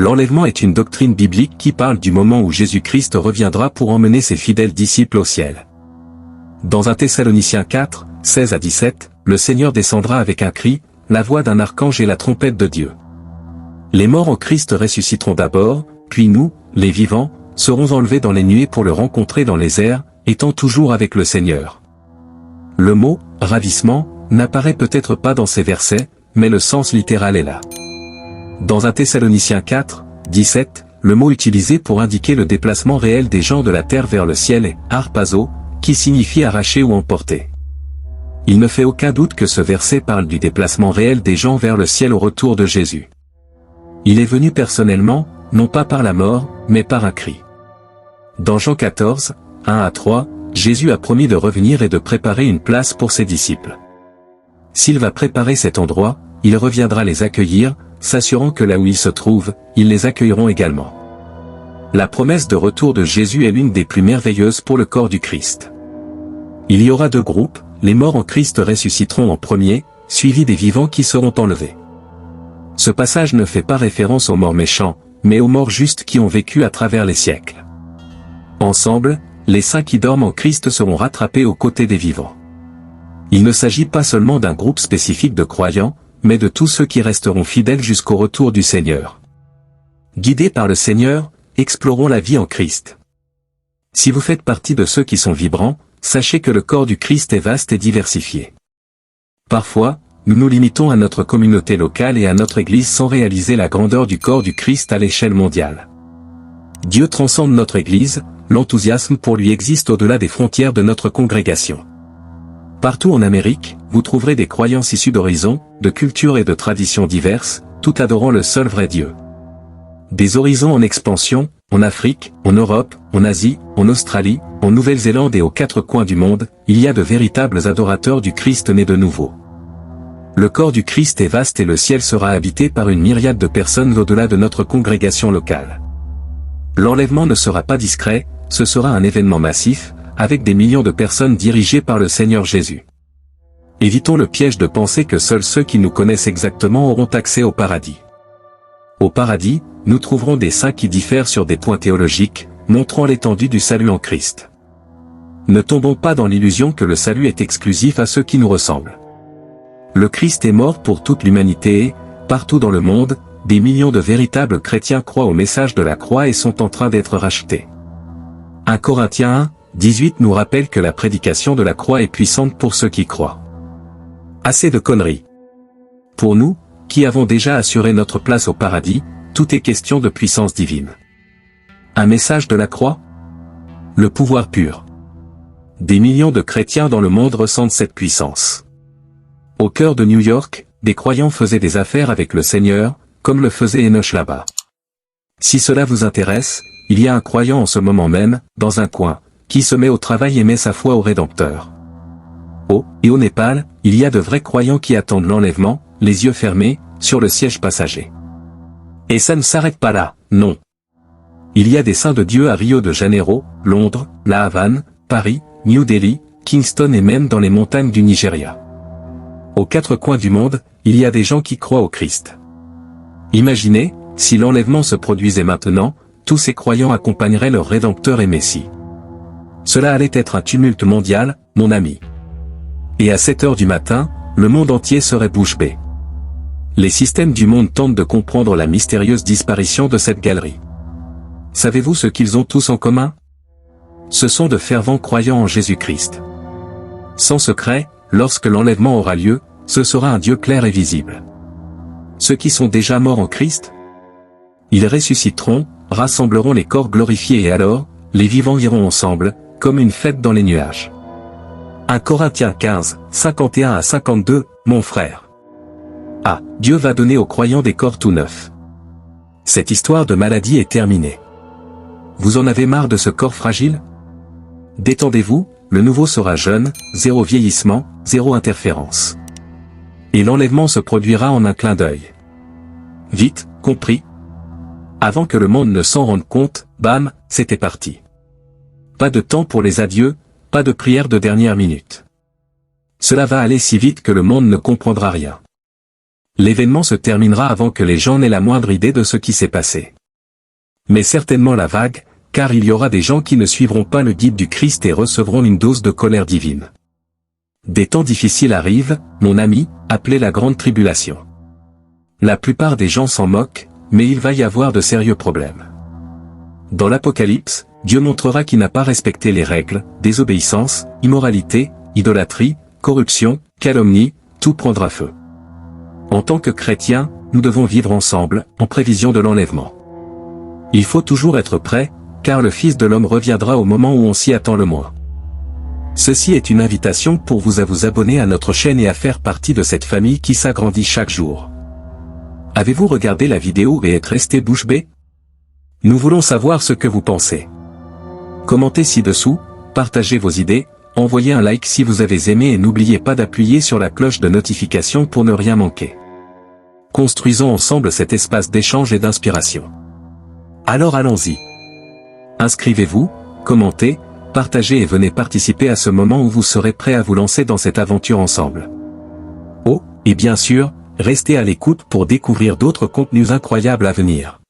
L'enlèvement est une doctrine biblique qui parle du moment où Jésus-Christ reviendra pour emmener ses fidèles disciples au ciel. Dans 1 Thessaloniciens 4, 16 à 17, le Seigneur descendra avec un cri, la voix d'un archange et la trompette de Dieu. Les morts en Christ ressusciteront d'abord, puis nous, les vivants, serons enlevés dans les nuées pour le rencontrer dans les airs, étant toujours avec le Seigneur. Le mot « ravissement » n'apparaît peut-être pas dans ces versets, mais le sens littéral est là. Dans 1 Thessaloniciens 4, 17, le mot utilisé pour indiquer le déplacement réel des gens de la terre vers le ciel est « harpazo », qui signifie arracher ou emporter. Il ne fait aucun doute que ce verset parle du déplacement réel des gens vers le ciel au retour de Jésus. Il est venu personnellement, non pas par la mort, mais par un cri. Dans Jean 14, 1 à 3, Jésus a promis de revenir et de préparer une place pour ses disciples. S'il va préparer cet endroit, il reviendra les accueillir, s'assurant que là où ils se trouvent, ils les accueilleront également. La promesse de retour de Jésus est l'une des plus merveilleuses pour le corps du Christ. Il y aura deux groupes, les morts en Christ ressusciteront en premier, suivis des vivants qui seront enlevés. Ce passage ne fait pas référence aux morts méchants, mais aux morts justes qui ont vécu à travers les siècles. Ensemble, les saints qui dorment en Christ seront rattrapés aux côtés des vivants. Il ne s'agit pas seulement d'un groupe spécifique de croyants, mais de tous ceux qui resteront fidèles jusqu'au retour du Seigneur. Guidés par le Seigneur, explorons la vie en Christ. Si vous faites partie de ceux qui sont vibrants, sachez que le corps du Christ est vaste et diversifié. Parfois, nous nous limitons à notre communauté locale et à notre Église sans réaliser la grandeur du corps du Christ à l'échelle mondiale. Dieu transcende notre Église, l'enthousiasme pour lui existe au-delà des frontières de notre congrégation. Partout en Amérique, vous trouverez des croyances issues d'horizons, de cultures et de traditions diverses, tout adorant le seul vrai Dieu. Des horizons en expansion, en Afrique, en Europe, en Asie, en Australie, en Nouvelle-Zélande et aux quatre coins du monde, il y a de véritables adorateurs du Christ nés de nouveau. Le corps du Christ est vaste et le ciel sera habité par une myriade de personnes au-delà de notre congrégation locale. L'enlèvement ne sera pas discret, ce sera un événement massif, avec des millions de personnes dirigées par le Seigneur Jésus. Évitons le piège de penser que seuls ceux qui nous connaissent exactement auront accès au paradis. Au paradis, nous trouverons des saints qui diffèrent sur des points théologiques, montrant l'étendue du salut en Christ. Ne tombons pas dans l'illusion que le salut est exclusif à ceux qui nous ressemblent. Le Christ est mort pour toute l'humanité et, partout dans le monde, des millions de véritables chrétiens croient au message de la croix et sont en train d'être rachetés. 1 Corinthiens 1, 18 nous rappelle que la prédication de la croix est puissante pour ceux qui croient. Assez de conneries. Pour nous, qui avons déjà assuré notre place au paradis, tout est question de puissance divine. Un message de la croix? Le pouvoir pur. Des millions de chrétiens dans le monde ressentent cette puissance. Au cœur de New York, des croyants faisaient des affaires avec le Seigneur, comme le faisait Enoch là-bas. Si cela vous intéresse, il y a un croyant en ce moment même, dans un coin, qui se met au travail et met sa foi au Rédempteur. Et au Népal, il y a de vrais croyants qui attendent l'enlèvement, les yeux fermés, sur le siège passager. Et ça ne s'arrête pas là, non. Il y a des saints de Dieu à Rio de Janeiro, Londres, La Havane, Paris, New Delhi, Kingston et même dans les montagnes du Nigeria. Aux quatre coins du monde, il y a des gens qui croient au Christ. Imaginez, si l'enlèvement se produisait maintenant, tous ces croyants accompagneraient leur Rédempteur et Messie. Cela allait être un tumulte mondial, mon ami. Et à 7 heures du matin, le monde entier serait bouche bée. Les systèmes du monde tentent de comprendre la mystérieuse disparition de cette galerie. Savez-vous ce qu'ils ont tous en commun? Ce sont de fervents croyants en Jésus-Christ. Sans secret, lorsque l'enlèvement aura lieu, ce sera un Dieu clair et visible. Ceux qui sont déjà morts en Christ? Ils ressusciteront, rassembleront les corps glorifiés et alors, les vivants iront ensemble, comme une fête dans les nuages. 1 Corinthiens 15, 51 à 52, mon frère. Dieu va donner aux croyants des corps tout neufs. Cette histoire de maladie est terminée. Vous en avez marre de ce corps fragile? Détendez-vous, le nouveau sera jeune, zéro vieillissement, zéro interférence. Et l'enlèvement se produira en un clin d'œil. Vite, compris? Avant que le monde ne s'en rende compte, bam, c'était parti. Pas de temps pour les adieux, pas de prière de dernière minute. Cela va aller si vite que le monde ne comprendra rien. L'événement se terminera avant que les gens n'aient la moindre idée de ce qui s'est passé. Mais certainement la vague, car il y aura des gens qui ne suivront pas le guide du Christ et recevront une dose de colère divine. Des temps difficiles arrivent, mon ami, appelés la grande tribulation. La plupart des gens s'en moquent, mais il va y avoir de sérieux problèmes. Dans l'Apocalypse, Dieu montrera qu'il n'a pas respecté les règles, désobéissance, immoralité, idolâtrie, corruption, calomnie, tout prendra feu. En tant que chrétiens, nous devons vivre ensemble, en prévision de l'enlèvement. Il faut toujours être prêt, car le Fils de l'homme reviendra au moment où on s'y attend le moins. Ceci est une invitation pour vous à vous abonner à notre chaîne et à faire partie de cette famille qui s'agrandit chaque jour. Avez-vous regardé la vidéo et êtes resté bouche bée? Nous voulons savoir ce que vous pensez. Commentez ci-dessous, partagez vos idées, envoyez un like si vous avez aimé et n'oubliez pas d'appuyer sur la cloche de notification pour ne rien manquer. Construisons ensemble cet espace d'échange et d'inspiration. Alors allons-y. Inscrivez-vous, commentez, partagez et venez participer à ce moment où vous serez prêts à vous lancer dans cette aventure ensemble. Oh, et bien sûr, restez à l'écoute pour découvrir d'autres contenus incroyables à venir.